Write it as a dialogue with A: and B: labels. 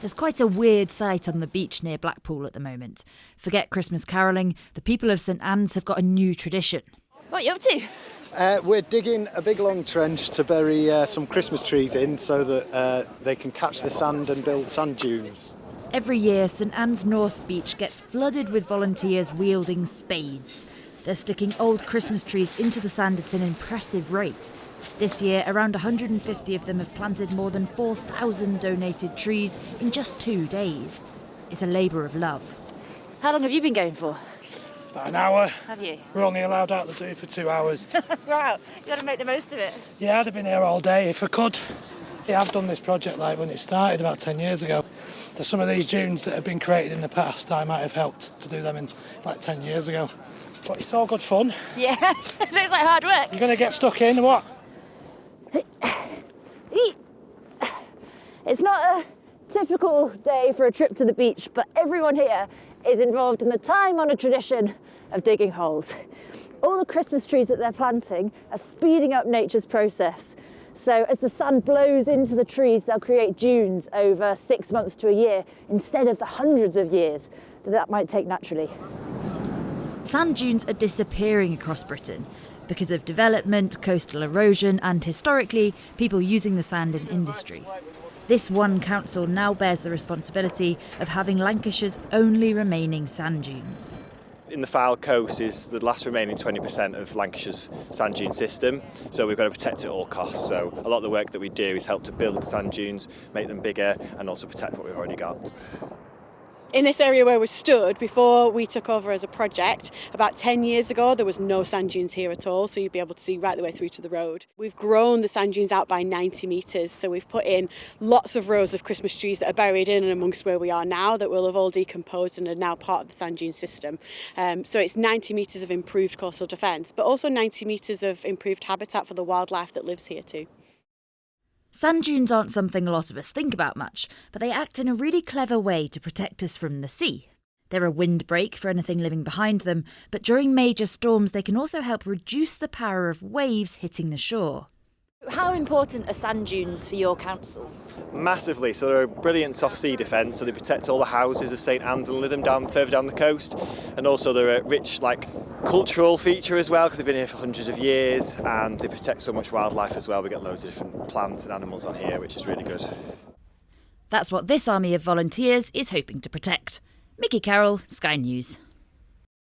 A: There's quite a weird sight on the beach near Blackpool at the moment. Forget Christmas carolling, the people of St Anne's have got a new tradition.
B: What are you up to?
C: We're digging a big long trench to bury some Christmas trees in so that they can catch the sand and build sand dunes.
A: Every year, St Anne's North Beach gets flooded with volunteers wielding spades. They're sticking old Christmas trees into the sand at an impressive rate. This year, around 150 of them have planted more than 4,000 donated trees in just 2 days. It's a labour of love.
B: How long have you been going for?
D: About an hour.
B: Have you?
D: We're only allowed out the zoo for 2 hours.
B: Wow, you got to make the most of it.
D: Yeah, I'd have been here all day if I could. Yeah, I've done this project like when it started about 10 years ago. There's some of these dunes that have been created in the past. I might have helped to do them in like 10 years ago. But it's all good fun.
B: Yeah, it looks like hard work.
D: You're going to get stuck in, what?
B: It's not a typical day for a trip to the beach, but everyone here is involved in the time-honoured tradition of digging holes. All the Christmas trees that they're planting are speeding up nature's process. So as the sun blows into the trees, they'll create dunes over 6 months to a year instead of the hundreds of years that might take naturally.
A: Sand dunes are disappearing across Britain because of development, coastal erosion and, historically, people using the sand in industry. This one council now bears the responsibility of having Lancashire's only remaining sand dunes.
E: In the Fylde coast is the last remaining 20% of Lancashire's sand dune system, so we've got to protect it at all costs. So a lot of the work that we do is help to build sand dunes, make them bigger and also protect what we've already got.
F: In this area where we stood, before we took over as a project, about 10 years ago, there was no sand dunes here at all, so you'd be able to see right the way through to the road. We've grown the sand dunes out by 90 metres, so we've put in lots of rows of Christmas trees that are buried in and amongst where we are now that will have all decomposed and are now part of the sand dune system. So it's 90 metres of improved coastal defence, but also 90 metres of improved habitat for the wildlife that lives here too.
A: Sand dunes aren't something a lot of us think about much, but they act in a really clever way to protect us from the sea. They're a windbreak for anything living behind them, but during major storms they can also help reduce the power of waves hitting the shore.
B: How important are sand dunes for your council?
E: Massively, so they're a brilliant soft sea defence, so they protect all the houses of St Anne's and Lytham down further down the coast, and also they're a rich cultural feature as well because they've been here for hundreds of years and they protect so much wildlife as well. We get loads of different plants and animals on here, which is really good.
A: That's what this army of volunteers is hoping to protect. Mickey Carroll, Sky News.